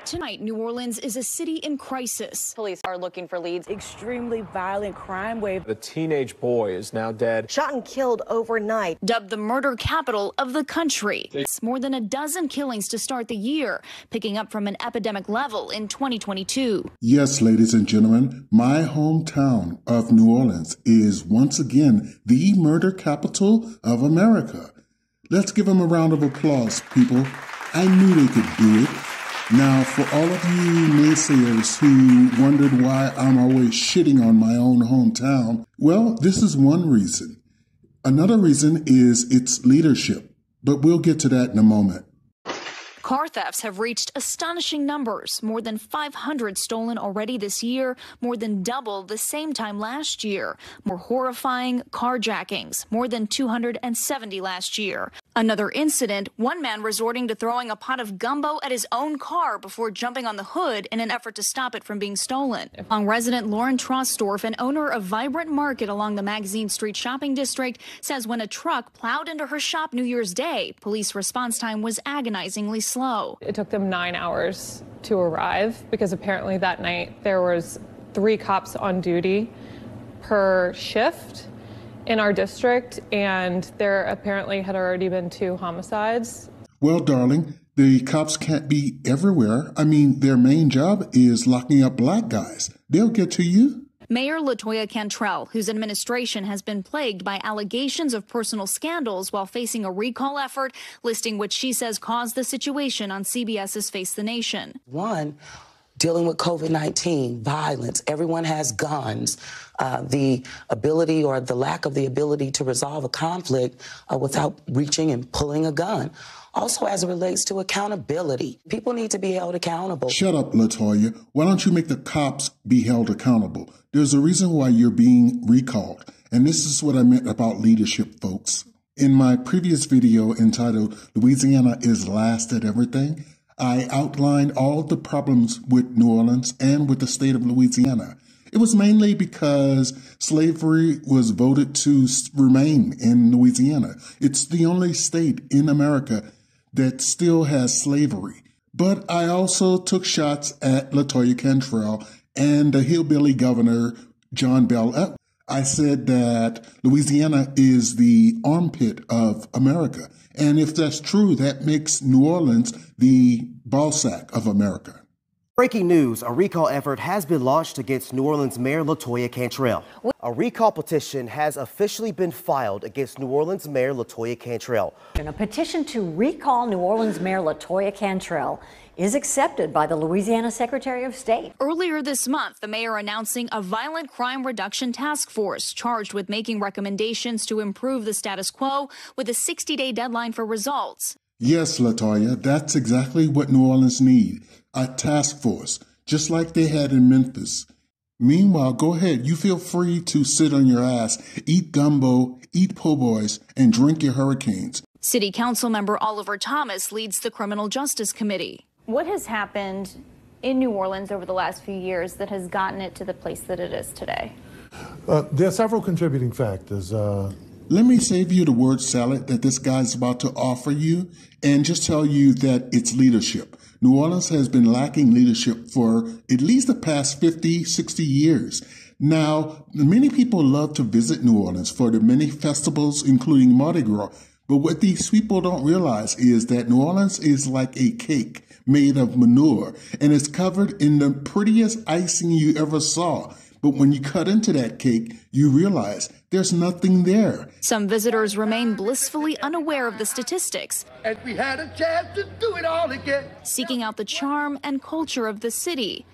Tonight, New Orleans is a city in crisis. Police are looking for leads. Extremely violent crime wave. The teenage boy is now dead. Shot and killed overnight. Dubbed the murder capital of the country. It's more than a dozen killings to start the year, picking up from an epidemic level in 2022. Yes, ladies and gentlemen, my hometown of New Orleans is once again the murder capital of America. Let's give them a round of applause, people. I knew they could do it. Now, for all of you naysayers who wondered why I'm always shitting on my own hometown, well, this is one reason. Another reason is its leadership, but we'll get to that in a moment. Car thefts have reached astonishing numbers. More than 500 stolen already this year, more than double the same time last year. More horrifying, carjackings, more than 270 last year. Another incident, one man resorting to throwing a pot of gumbo at his own car before jumping on the hood in an effort to stop it from being stolen. Resident Lauren Trostorf, an owner of Vibrant Market along the Magazine Street shopping district, says when a truck plowed into her shop New Year's Day, police response time was agonizingly slow. It took them 9 hours to arrive because apparently that night there was 3 cops on duty per shift in our district, and there apparently had already been 2 homicides. Well, darling, the cops can't be everywhere. I mean, their main job is locking up black guys. They'll get to you. Mayor LaToya Cantrell, whose administration has been plagued by allegations of personal scandals while facing a recall effort, listing what she says caused the situation on CBS's Face the Nation. One, dealing with COVID-19, violence, everyone has guns. The ability or the lack of the ability to resolve a conflict without reaching and pulling a gun. Also, as it relates to accountability, people need to be held accountable. Shut up, LaToya. Why don't you make the cops be held accountable? There's a reason why you're being recalled. And this is what I meant about leadership, folks. In my previous video entitled, Louisiana is Last at Everything, I outlined all the problems with New Orleans and with the state of Louisiana. It was mainly because slavery was voted to remain in Louisiana. It's the only state in America that still has slavery. But I also took shots at LaToya Cantrell and the hillbilly governor, John Bel. I said that Louisiana is the armpit of America. And if that's true, that makes New Orleans the ballsack of America. Breaking news, a recall effort has been launched against New Orleans Mayor LaToya Cantrell. A recall petition has officially been filed against New Orleans Mayor LaToya Cantrell. A petition to recall New Orleans Mayor LaToya Cantrell is accepted by the Louisiana Secretary of State. Earlier this month, the mayor announcing a violent crime reduction task force charged with making recommendations to improve the status quo with a 60-day deadline for results. Yes, LaToya, that's exactly what New Orleans needs, a task force, just like they had in Memphis. Meanwhile, go ahead, you feel free to sit on your ass, eat gumbo, eat po' boys, and drink your hurricanes. City Council member Oliver Thomas leads the Criminal Justice Committee. What has happened in New Orleans over the last few years that has gotten it to the place that it is today? There are several contributing factors. Let me save you the word salad that this guy's about to offer you and just tell you that it's leadership. New Orleans has been lacking leadership for at least the past 50, 60 years. Now, many people love to visit New Orleans for the many festivals, including Mardi Gras. But what these people don't realize is that New Orleans is like a cake made of manure, and it's covered in the prettiest icing you ever saw. But when you cut into that cake, you realize there's nothing there. Some visitors remain blissfully unaware of the statistics, and we had a chance to do it all again, seeking out the charm and culture of the city.